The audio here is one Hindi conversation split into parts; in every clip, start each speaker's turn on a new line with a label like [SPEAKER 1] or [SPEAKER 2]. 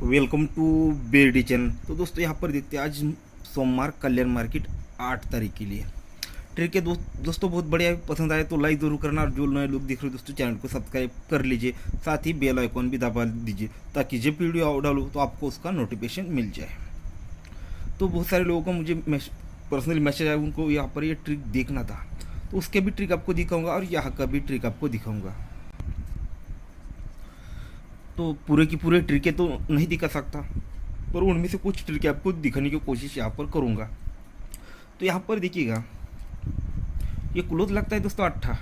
[SPEAKER 1] Welcome to Berdi channel. तो दोस्तों यहाँ पर देखते हैं आज सोमवार कल्याण मार्केट 8 तारीख के लिए ट्रेड के दोस्तों बहुत बढ़िया पसंद आए तो लाइक जरूर करना, और जो नए लोग देख रहे हो दोस्तों चैनल को सब्सक्राइब कर लीजिए, साथ ही बेल आइकॉन भी दबा दीजिए ताकि जब वीडियो डालूँ तो आपको उसका नोटिफिकेशन मिल जाए। तो बहुत सारे लोगों का मुझे पर्सनली मैसेज आया, उनको यहाँ पर ये ट्रिक देखना था, तो उसके भी ट्रिक आपको दिखाऊंगा और यहाँ का भी ट्रिक आपको दिखाऊंगा। तो पूरे की पूरे ट्रिकें तो नहीं दिखा सकता, पर उनमें से कुछ ट्रिकें आपको दिखाने की कोशिश यहाँ पर करूँगा। तो यहाँ पर देखिएगा, ये क्लोज लगता है दोस्तों 8,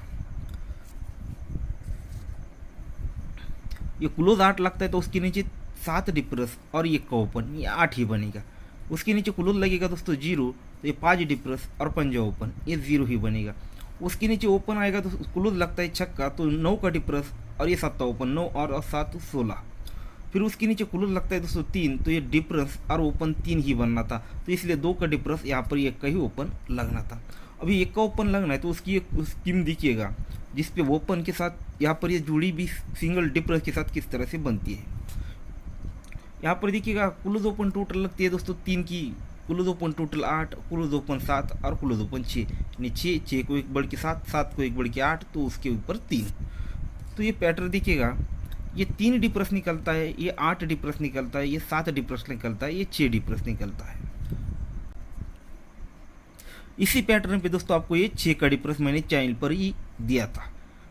[SPEAKER 1] ये क्लोज 8 लगता है तो उसके नीचे 7 डिप्रेस और ये का ओपन, ये 8 ही बनेगा। उसके नीचे क्लोज लगेगा दोस्तों 0, तो ये 5 डिप्रेस और पंजा ओपन, ये 0 ही बनेगा। उसके नीचे ओपन आएगा तो क्लोज लगता है छक्का, तो 9 का डिप्रेस और ये 7 ओपन, 9 और 7 16। फिर उसके नीचे क्लोज लगता है दोस्तों 3, तो ये डिफरेंस और ओपन 3 ही बनना था, तो इसलिए 2 का डिफरेंस यहाँ पर एक का ही ओपन लगना था। अभी एक का ओपन लगना है तो उसकी एक स्कीम देखिएगा जिसपे ओपन के साथ यहाँ पर ये जुड़ी भी सिंगल डिफरेंस के साथ किस तरह से बनती है। यहाँ पर देखिएगा क्लोज ओपन टोटल लगती है दोस्तों 3 की, close open total 8, close open 7 और क्लोज ओपन 6, यानी 6 को एक बढ़ के 7, 7 को एक बढ़ के 8, तो उसके ऊपर 3। तो ये पैटर्न देखिएगा, ये 3 डिप्रेस निकलता है, ये 8 डिप्रेस निकलता है, ये 7 डिप्रेस निकलता है, ये 6 डिप्रेस निकलता है। इसी पैटर्न पे दोस्तों आपको ये 6 का डिप्रेस मैंने चैनल पर ही दिया था,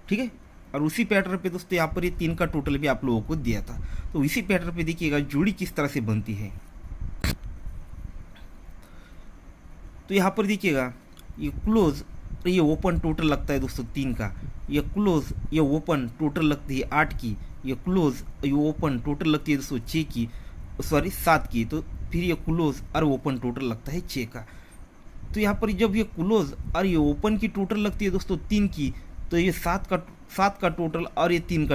[SPEAKER 1] ठीक है। और उसी पैटर्न पे दोस्तों यहाँ पर ये 3 का टोटल भी आप लोगों को दिया था। तो इसी पैटर्न पे देखिएगा जोड़ी किस तरह से बनती है। तो यहाँ पर देखिएगा ये क्लोज, ये ओपन टोटल लगता है दोस्तों 3 का, ये क्लोज ये ओपन टोटल लगती है 8 की, ये क्लोज ये ओपन टोटल लगती है दोस्तों 6 की, सॉरी 7 की, तो फिर ये क्लोज और ओपन टोटल लगता है 6 का। तो यहाँ पर जब ये क्लोज और ये ओपन की टोटल लगती है दोस्तों 3 की, तो ये 7 का टोटल और ये 6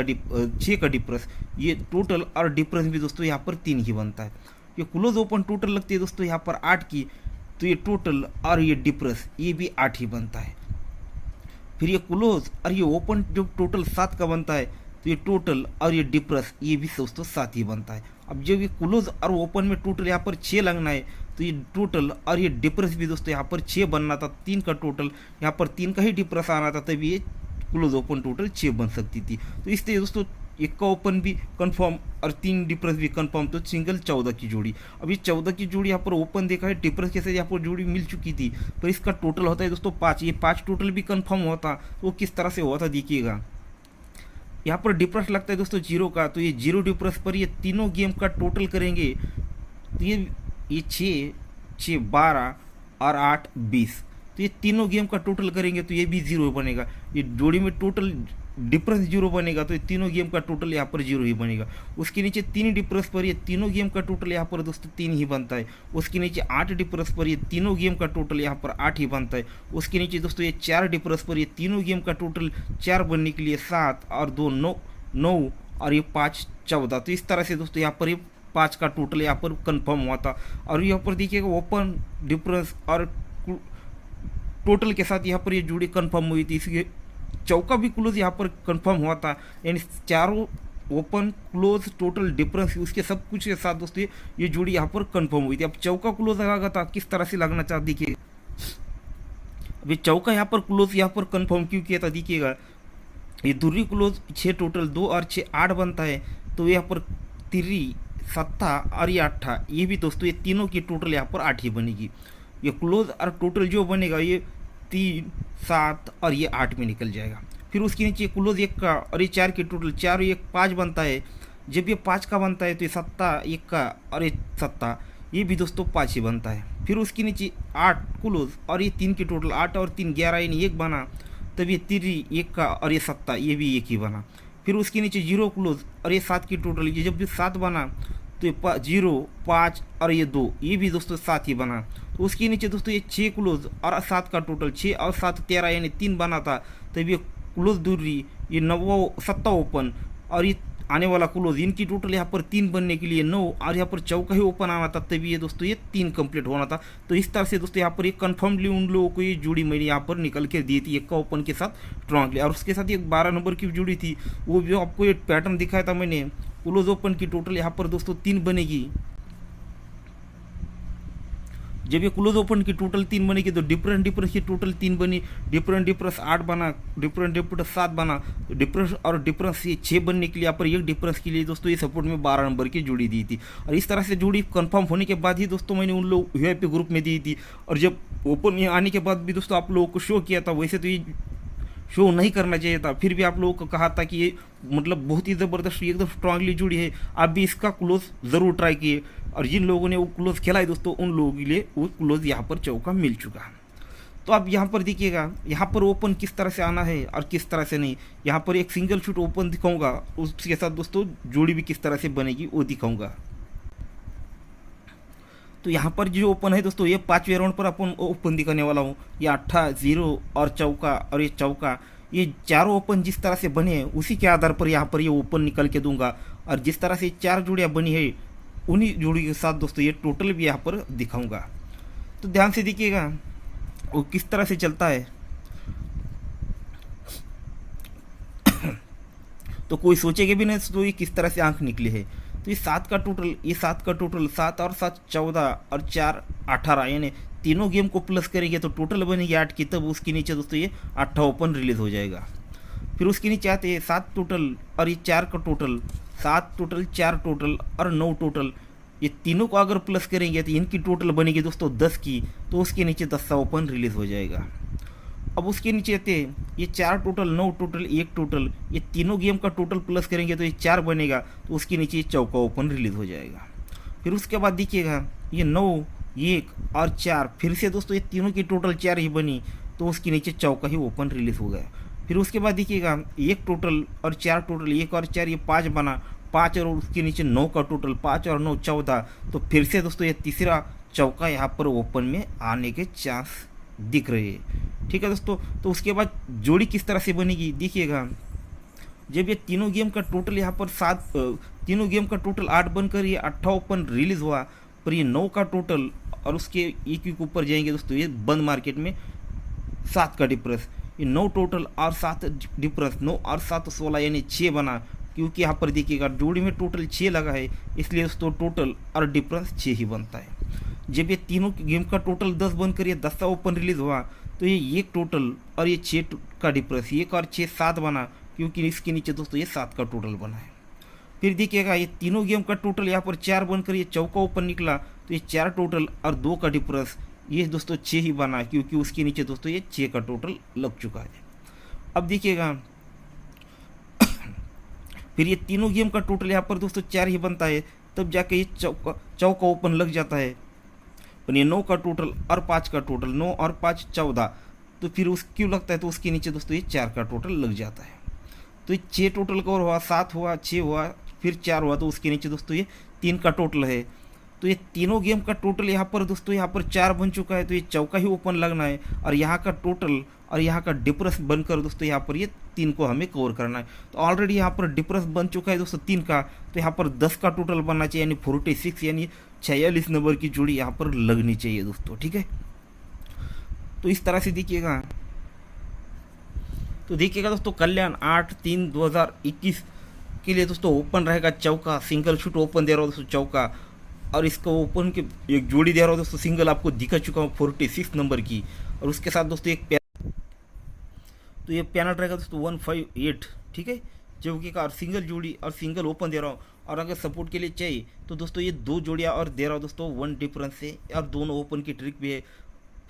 [SPEAKER 1] का डिफरेंस, ये टोटल और डिफरेंस भी दोस्तों यहाँ पर 3 ही बनता है। ये क्लोज ओपन टोटल लगती है दोस्तों यहाँ पर 8 की, तो ये टोटल और ये डिफरेंस ये भी 8 ही बनता है। फिर ये क्लोज और ये ओपन जो टोटल 7 का बनता है, तो ये टोटल और ये डिफरेंस ये भी दोस्तों 7 ही बनता है। अब जब ये क्लोज और ओपन में टोटल यहाँ पर 6 लगना है, तो ये टोटल और ये डिफरेंस भी दोस्तों यहाँ पर 6 बनना था, 3 का टोटल यहाँ पर 3 का ही डिफरेंस आना था, तभी ये क्लोज ओपन टोटल 6 बन सकती थी। तो इसलिए दोस्तों 1 का ओपन भी कंफर्म और 3 डिफरेंस भी कंफर्म, तो सिंगल 14 की जोड़ी। अभी 14 की जोड़ी यहाँ पर ओपन देखा है, डिफरेंस के साथ यहाँ पर जोड़ी मिल चुकी थी, पर इसका टोटल होता है दोस्तों 5, ये 5 टोटल भी कंफर्म होता, तो किस तरह से हुआ था देखिएगा। यहाँ पर डिफरेंस लगता है दोस्तों 0 का, तो ये 0 डिफरेंस पर ये तीनों गेम का टोटल करेंगे, तो ये 6 12 और 8 20, तो ये तीनों गेम का टोटल करेंगे तो ये भी 0 बनेगा। ये जोड़ी में टोटल डिफरेंस 0 बनेगा, तो ये तीनों गेम का टोटल यहाँ पर 0 ही बनेगा। उसके नीचे 3 डिफरेंस पर ये तीनों गेम का टोटल यहाँ पर दोस्तों 3 ही बनता है। उसके नीचे 8 डिफरेंस पर ये तीनों गेम का टोटल यहाँ पर 8 ही बनता है। उसके नीचे दोस्तों ये 4 डिफरेंस पर ये तीनों गेम का टोटल 4 बनने के लिए 7 और 2 9 और ये 5 14, तो इस तरह से दोस्तों यहाँ पर ये 5 का टोटल यहाँ पर कंफर्म हुआ था। और यहाँ पर देखिएगा ओपन डिफरेंस और टोटल के साथ यहाँ पर ये जोड़ी कंफर्म हुई थी, इसलिए चौका भी क्लोज यहाँ पर कंफर्म हुआ था, यानी चारों ओपन क्लोज टोटल डिफरेंस उसके सब कुछ के साथ दोस्तों ये जोड़ी यहाँ पर कंफर्म हुई थी। अब चौका क्लोज लगा था किस तरह से लगना चाहता देखिए। अभी चौका यहाँ पर क्लोज यहाँ पर कंफर्म क्यों किया था देखिएगा, ये दूरी क्लोज 6 टोटल 2 और 6 8 बनता है, तो यहाँ पर 3 7 और ये 8, ये भी दोस्तों ये तीनों की टोटल यहाँ पर 8 ही बनेगी। ये क्लोज और टोटल जो बनेगा ये 3 7 और ये 8 में निकल जाएगा। फिर उसके नीचे क्लोज 1 का और ये 4 की टोटल 4 1 5 बनता है। जब ये 5 का बनता है तो ये 7 1 का और ये 7, ये भी दोस्तों 5 ही बनता है। फिर उसके नीचे 8 क्लोज और ये 3 की टोटल 8 और 3 11 यानी 1 बना, तब ये 3 1 का और ये 7 ये भी 1 ही बना। फिर उसके नीचे 0 क्लोज और ये 7 की टोटल, ये जब भी 7 बना तो ये 0 5 और ये 2 ये भी दोस्तों 7 ही बना। तो उसके नीचे दोस्तों ये 6 क्लोज और 7 का टोटल 6 और 7 13 यानी 3 बना था, तब ये क्लोज दूरी ये 9 7 ओपन और ये आने वाला क्लोज, इनकी टोटल यहाँ पर 3 बनने के लिए 9 और यहाँ पर चौका ही ओपन आना था, तभी ये दोस्तों ये 3 कंप्लीट होना था। तो इस तरह से दोस्तों यहाँ पर ये कन्फर्मली उन लोगों को ये जोड़ी मैंने यहाँ पर निकल के दी थी, 1 का ओपन के साथ स्ट्रांगली, और उसके साथ एक 12 नंबर की जोड़ी थी, वो जो आपको ये पैटर्न दिखाया था मैंने, क्लोज ओपन की टोटल यहाँ पर दोस्तों 3 बनेगी। जब ये क्लोज ओपन की टोटल 3 बनेगी तो डिफरेंट डिफरेंस की टोटल 3 बनी, डिफरेंट डिफरेंस 8 बना, डिफरेंट डिफरेंस 7 बना, तो डिफरेंस और डिफरेंस ये 6 बनने के लिए यहाँ पर एक डिफरेंस के लिए दोस्तों ये सपोर्ट में 12 नंबर की जोड़ी दी थी। और इस तरह से जोड़ी कंफर्म होने के बाद ही दोस्तों मैंने उन लोग वीआईपी ग्रुप में दी थी। और जब ओपन में आने के बाद भी दोस्तों आप लोगों को शो किया था, वैसे तो ये शो नहीं करना चाहिए था, फिर भी आप लोगों को कहा था कि ये मतलब बहुत ही ज़बरदस्त एकदम स्ट्रांगली जुड़ी है, आप भी इसका क्लोज ज़रूर ट्राई किए। और जिन लोगों ने वो क्लोज खेला है दोस्तों उन लोगों के लिए वो क्लोज यहाँ पर चौका मिल चुका है। तो आप यहाँ पर देखिएगा, यहाँ पर ओपन किस तरह से आना है और किस तरह से नहीं। यहाँ पर एक सिंगल शूट ओपन दिखाऊंगा, उसके साथ दोस्तों जोड़ी भी किस तरह से बनेगी वो दिखाऊंगा। तो यहाँ पर जो ओपन है दोस्तों ये 5वें राउंड पर अपन ओपन दिखाने वाला हूँ। ये 8 0 और चौका और ये चौका, ये चारों ओपन जिस तरह से बने हैं उसी के आधार पर यहाँ पर ये ओपन निकल के दूंगा। और जिस तरह से 4 जोड़ियाँ बनी है उन्हीं जोड़ी के साथ दोस्तों ये टोटल भी यहाँ पर दिखाऊंगा। तो ध्यान से देखिएगा वो किस तरह से चलता है। तो कोई सोचेगा भी नहीं तो ये किस तरह से आंख निकली है। तो ये 7 का टोटल, ये 7 का टोटल 7 और 7 14 और 4 18, यानी तीनों गेम को प्लस करेंगे तो टोटल बनेगी 8 की। तब उसके नीचे दोस्तों ये 8 ओपन रिलीज हो जाएगा। फिर उसके नीचे आते हैं 7 टोटल और ये 4 का टोटल, 7 टोटल 4 टोटल और 9 टोटल, ये तीनों को अगर प्लस करेंगे तो इनकी टोटल बनेगी दोस्तों 10 की। तो उसके नीचे 10 ओपन रिलीज हो जाएगा। अब उसके नीचे आते हैं ये 4 टोटल 9 टोटल 1 टोटल, ये तीनों गेम का टोटल प्लस करेंगे तो ये 4 बनेगा। तो उसके नीचे ये चौका ओपन रिलीज हो जाएगा। फिर उसके बाद देखिएगा ये 9 1 और 4, फिर से दोस्तों ये तीनों की टोटल 4 ही बनी तो उसके नीचे चौका ही ओपन रिलीज हो गया। फिर उसके बाद देखिएगा 1 टोटल और 4 टोटल, 1 और 4 ये 5 बना, 5 और उसके नीचे 9 का टोटल, 5 और 9 14। तो फिर से दोस्तों ये तीसरा चौका यहाँ पर ओपन में आने के चांस दिख रहे हैं। ठीक है दोस्तों, तो उसके बाद जोड़ी किस तरह से बनेगी देखिएगा। जब ये तीनों गेम का टोटल यहाँ पर 7, तीनों गेम का टोटल 8 बनकर ये 8 ओपन रिलीज हुआ, पर ये 9 का टोटल और उसके एक ऊपर जाएंगे दोस्तों ये बंद मार्केट में 7 का डिफरेंस, ये 9 टोटल और 7 डिफरेंस, 9 और 7 16 यानी 6 बना। क्योंकि यहाँ पर देखिएगा जोड़ी में टोटल 6 लगा है, इसलिए दोस्तों टोटल और डिफरेंस 6 ही बनता है। जब ये तीनों गेम का टोटल 10 बनकर ये 10 ओपन रिलीज हुआ तो ये 1 टोटल और ये 6 का डिफरेंस, 1 और 6 7 बना, क्योंकि इसके नीचे दोस्तों ये 7 का टोटल बना है। फिर देखिएगा ये तीनों गेम का टोटल यहाँ पर 4 बनकर ये चौका ओपन निकला तो ये 4 टोटल और 2 का डिफरेंस, ये दोस्तों 6 ही बना, क्योंकि उसके नीचे दोस्तों ये 6 का टोटल लग चुका है। अब देखिएगा फिर ये तीनों गेम का टोटल यहाँ पर दोस्तों 4 ही बनता है, तब जाके ये चौका ओपन लग जाता है। पर ये 9 का टोटल और 5 का टोटल, 9 और 5 14, तो फिर उस क्यों लगता है तो उसके नीचे दोस्तों ये 4 का टोटल लग जाता है। तो ये 6 टोटल का और हुआ, 7 हुआ, 6 हुआ, फिर 4 हुआ, तो उसके नीचे दोस्तों ये 3 का टोटल है। तो ये तीनों गेम का टोटल यहाँ पर दोस्तों यहाँ पर 4 बन चुका है, तो ये चौका ही ओपन लगना है। और यहाँ का टोटल और यहाँ का डिफरेंस बनकर दोस्तों यहाँ पर ये 3 को हमें कवर करना है। तो ऑलरेडी यहाँ पर डिफरेंस बन चुका है दोस्तों 3 का, तो यहाँ पर 10 का टोटल बनना चाहिए, यानी 46 यानी 46 नंबर की जोड़ी यहाँ पर लगनी चाहिए दोस्तों। ठीक है, तो इस तरह से देखिएगा। तो देखिएगा दोस्तों कल्याण 8/3/2021 के लिए दोस्तों ओपन रहेगा चौका, सिंगल शूट ओपन दे रहा हूँ दोस्तों चौका, और इसको ओपन की एक जोड़ी दे रहा हूँ दोस्तों सिंगल, आपको दिखा चुका हूँ 46 नंबर की, और उसके साथ दोस्तों एक तो ये पैनल रहेगा दोस्तों 158। ठीक है, चौके का और सिंगल जोड़ी और सिंगल ओपन दे रहा हूँ। और अगर सपोर्ट के लिए चाहिए तो दोस्तों ये 2 जोड़ियाँ और दे रहा हूँ दोस्तों 1 डिफरेंस से, और दोनों ओपन की ट्रिक भी है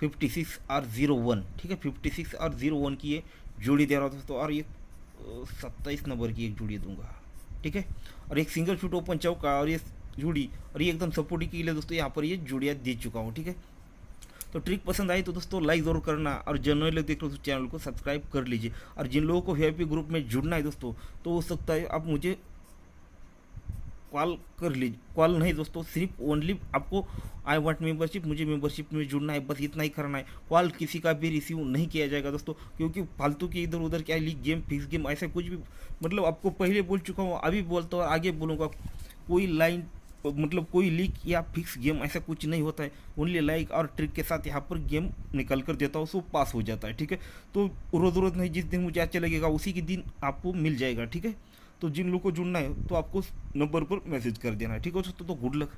[SPEAKER 1] 56 और 01। ठीक है, 56 और 01 की ये जोड़ी दे रहा हूँ दोस्तों, और ये 27 नंबर की एक जोड़ी दूंगा। ठीक है, और एक सिंगल शूट ओपन चौका और ये जोड़ी, और ये एकदम सपोर्ट के लिए दोस्तों यहाँ पर ये जोड़ियाँ दे चुका हूँ। ठीक है, तो ट्रिक पसंद आई तो दोस्तों लाइक ज़रूर करना, और जनरली लोग देख रहे हो तो चैनल को सब्सक्राइब कर लीजिए। और जिन लोगों को वीआईपी ग्रुप में जुड़ना है दोस्तों, तो हो सकता है आप मुझे कॉल कर लीजिए, कॉल नहीं दोस्तों, सिर्फ ओनली आपको आई वांट मेंबरशिप, मुझे मेंबरशिप में जुड़ना है, बस इतना ही करना है। कॉल किसी का भी रिसीव नहीं किया जाएगा दोस्तों, क्योंकि फालतू की इधर उधर क्या लीग गेम फिक्स गेम ऐसा कुछ भी, मतलब आपको पहले बोल चुका हूँ, अभी बोलता हूँ, आगे बोलूँगा, कोई लाइन मतलब कोई लीक या फिक्स गेम ऐसा कुछ नहीं होता है। ओनली लाइक और ट्रिक के साथ यहाँ पर गेम निकल कर देता हूँ, सो पास हो जाता है। ठीक है, तो रोज़ रोज़ नहीं, जिस दिन मुझे अच्छा लगेगा उसी के दिन आपको मिल जाएगा। ठीक है, तो जिन लोगों को जुड़ना है तो आपको उस नंबर पर मैसेज कर देना है, ठीक है दोस्तों। तो गुड लक।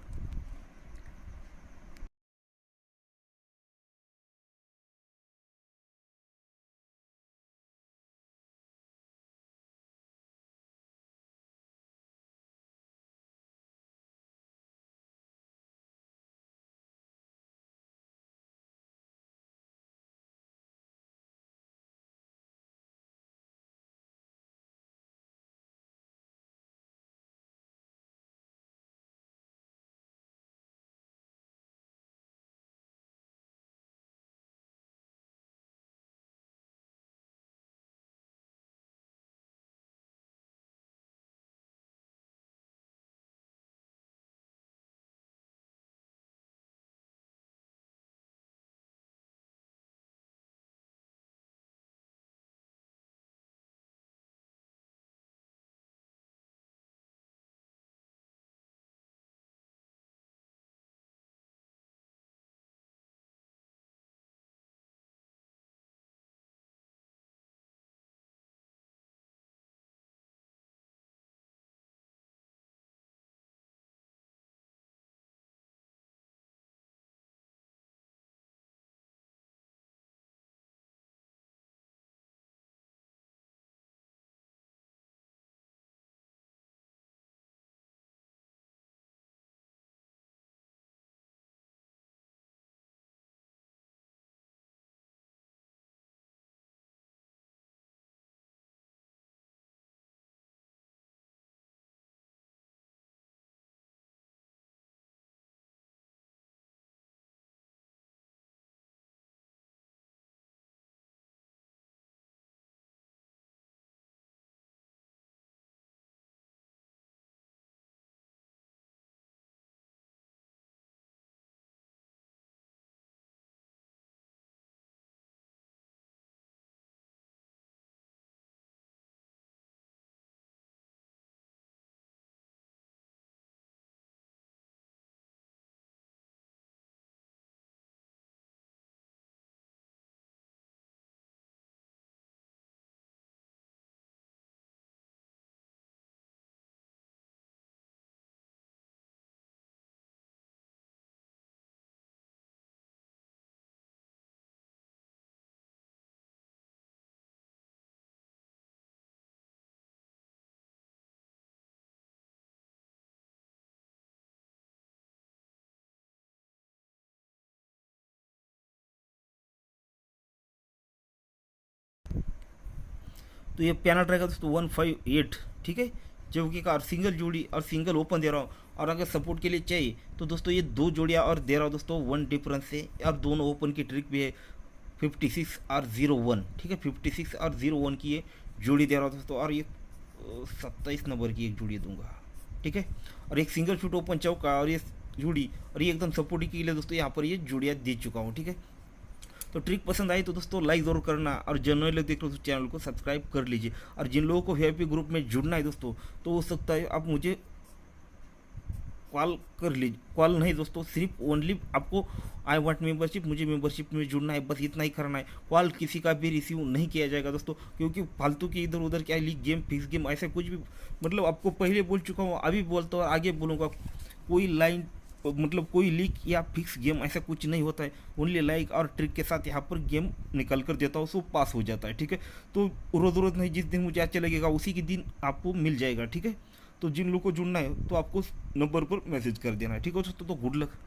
[SPEAKER 1] तो ये पैनल रहेगा दोस्तों 158, ठीक है, जो कि कार सिंगल जोड़ी और सिंगल ओपन दे रहा हूँ। और अगर सपोर्ट के लिए चाहिए तो दोस्तों ये दो जोड़ियाँ और दे रहा हूँ दोस्तों, वन डिफरेंस से, और दोनों ओपन की ट्रिक भी है 56 और 01, ठीक है, 56 और 01 की ये जोड़ी दे रहा हूँ दोस्तों। और ये 27 नंबर की एक जोड़ी दूंगा, ठीक है। और एक सिंगल शूट ओपन चौका और ये जोड़ी, और ये एकदम सपोर्ट के लिए दोस्तों यहाँ पर ये जोड़ियाँ दे चुका हूँ, ठीक है। तो ट्रिक पसंद आई तो दोस्तों लाइक ज़रूर करना, और जनरल लोग देख रहे हो तो चैनल को सब्सक्राइब कर लीजिए। और जिन लोगों को वीआईपी ग्रुप में जुड़ना है दोस्तों, तो हो सकता है आप मुझे कॉल कर लीजिए, कॉल नहीं दोस्तों, सिर्फ ओनली आपको आई वांट मेंबरशिप, मुझे मेंबरशिप में जुड़ना है, बस इतना ही करना है। कॉल किसी का भी रिसीव नहीं किया जाएगा दोस्तों, क्योंकि फालतू की इधर उधर क्या लीग गेम, फिक्स गेम, ऐसा कुछ भी, मतलब आपको पहले बोल चुका हूँ, अभी बोलता हूँ, आगे बोलूँगा, कोई लाइन, मतलब कोई लीक या फिक्स गेम ऐसा कुछ नहीं होता है। ओनली लाइक और ट्रिक के साथ यहाँ पर गेम निकल कर देता हूँ, सो पास हो जाता है, ठीक है। तो रोज़ रोज़ नहीं, जिस दिन मुझे अच्छा लगेगा उसी के दिन आपको मिल जाएगा, ठीक है। तो जिन लोगों को जुड़ना है तो आपको उस नंबर पर मैसेज कर देना है, ठीक है। तो गुड लक।